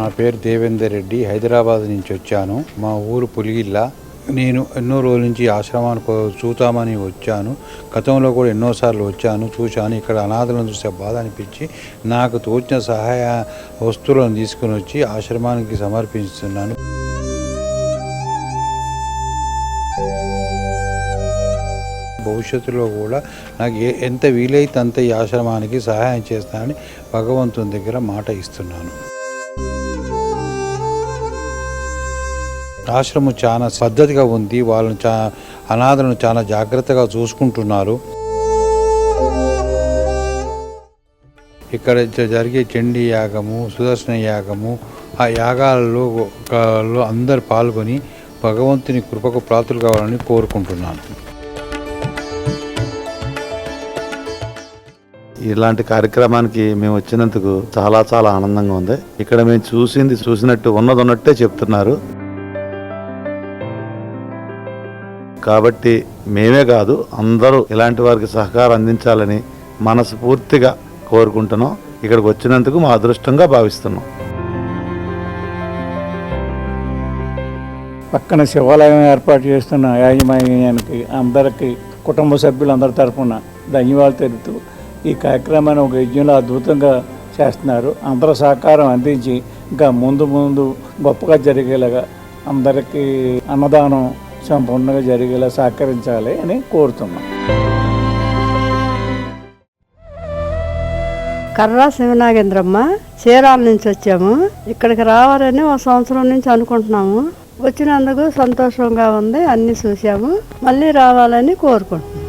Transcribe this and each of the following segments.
నా పేరు దేవేందర్ రెడ్డి, హైదరాబాద్ నుంచి వచ్చాను. మా ఊరు పులిగిల్ల. నేను ఎన్నో రోజుల నుంచి ఆశ్రమానికి చూద్దామని వచ్చాను. గతంలో కూడా ఎన్నోసార్లు వచ్చాను, చూశాను. ఇక్కడ అనాథలను చూసే బాధ అనిపించి నాకు తోచిన సహాయ వస్తువులను తీసుకుని వచ్చి ఆశ్రమానికి సమర్పిస్తున్నాను. భవిష్యత్తులో కూడా నాకు ఎంత వీలైతే అంత ఈ ఆశ్రమానికి సహాయం చేస్తానని భగవంతుని దగ్గర మాట ఇస్తున్నాను. ఆశ్రమం చాలా పద్ధతిగా ఉంది. వాళ్ళని అనాథలను చాలా జాగ్రత్తగా చూసుకుంటున్నారు. ఇక్కడ జరిగే చండీ యాగము, సుదర్శన యాగము, ఆ యాగాలలో అందరు పాల్గొని భగవంతుని కృపకు ప్రాప్తులు కావాలని కోరుకుంటున్నాను. ఇలాంటి కార్యక్రమానికి మేము వచ్చినందుకు చాలా చాలా ఆనందంగా ఉంది. ఇక్కడ మేము చూసినట్టు ఉన్నట్టే చెప్తున్నారు. కాబట్టి మేమే కాదు, అందరూ ఇలాంటి వారికి సహకారం అందించాలని మనస్ఫూర్తిగా కోరుకుంటున్నాం. ఇక్కడికి వచ్చినందుకు మా అదృష్టంగా భావిస్తున్నాం. పక్కన శివాలయం ఏర్పాటు చేస్తున్న యాజమాన్యానికి అందరికీ కుటుంబ సభ్యులందరి తరఫున ధన్యవాదాలు తెలుపుతూ ఈ కార్యక్రమాన్ని ఒక యజ్ఞంలో అద్భుతంగా చేస్తున్నారు. అందరూ సహకారం అందించి ఇంకా ముందు గొప్పగా జరిగేలాగా అందరికీ అన్నదానం సంపూర్ణంగా జరిగేలా సహకరించాలి అని కోరుతున్నాం. కర్రా శివనాగేంద్రమ్మ, చీరాల నుంచి వచ్చాము. ఇక్కడికి రావాలని ఒక సంవత్సరం నుంచి అనుకుంటున్నాము. వచ్చినందుకు సంతోషంగా ఉంది. అన్నీ చూసాము, మళ్ళీ రావాలని కోరుకుంటున్నాం.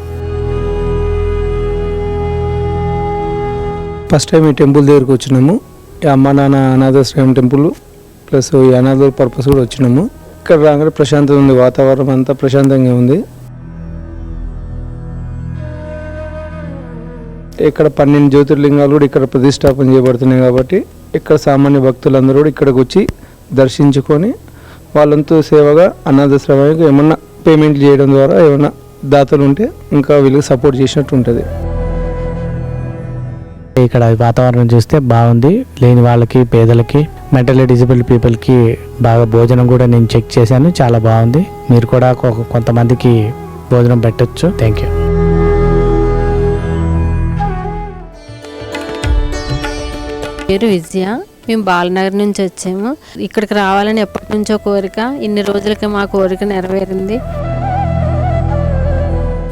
ఫస్ట్ టైం ఈ టెంపుల్ దగ్గరికి వచ్చినాము. ఈ అమ్మ నాన్న అనాథాశ్రయం టెంపుల్ ప్లస్ ఈ అనాథ పర్పస్ కూడా వచ్చినాము. ఇక్కడ రాగానే ప్రశాంతంగా ఉంది, వాతావరణం అంతా ప్రశాంతంగా ఉంది. ఇక్కడ 12 జ్యోతిర్లింగాలు కూడా ఇక్కడ ప్రతిష్టాపన చేయబడుతున్నాయి. కాబట్టి ఇక్కడ సామాన్య భక్తులందరూ కూడా ఇక్కడికి వచ్చి దర్శించుకొని వాళ్ళంతా సేవగా అనాథాశ్రమానికి ఏమన్నా పేమెంట్ చేయడం ద్వారా ఏమన్నా దాతలు ఉంటే ఇంకా వీళ్ళకి సపోర్ట్ చేసినట్టు ఉంటుంది. ఇక్కడ వాతావరణం చూస్తే బాగుంది. లేని వాళ్ళకి, పేదలకి, మెంటల్లీ డిజబుల్ పీపుల్కి బాగా భోజనం కూడా నేను చెక్ చేశాను, చాలా బాగుంది. మీరు కూడా కొంతమందికి భోజనం పెట్టచ్చు. Thank you. పేరు విజయ. మేము బాలనగర్ నుంచి వచ్చాము. ఇక్కడికి రావాలని ఎప్పటి నుంచో కోరిక, ఇన్ని రోజులకి మా కోరిక నెరవేరింది.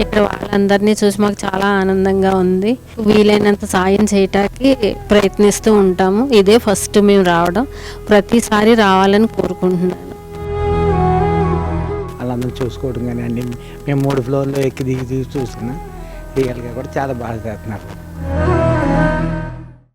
ఇక్కడ వాళ్ళందరినీ చూసి మాకు చాలా ఆనందంగా ఉంది. వీలైనంత సాయం చేయటానికి ప్రయత్నిస్తూ ఉంటాము. ఇదే ఫస్ట్ మేము రావడం, ప్రతిసారి రావాలని కోరుకుంటున్నాను. వాళ్ళందరూ చూసుకోవడం కానీ అన్ని మేము 3 ఫ్లోర్లో ఎక్కి దిగి చూసుకున్నాం. రియల్గా కూడా చాలా బాగా చేస్తున్నారు.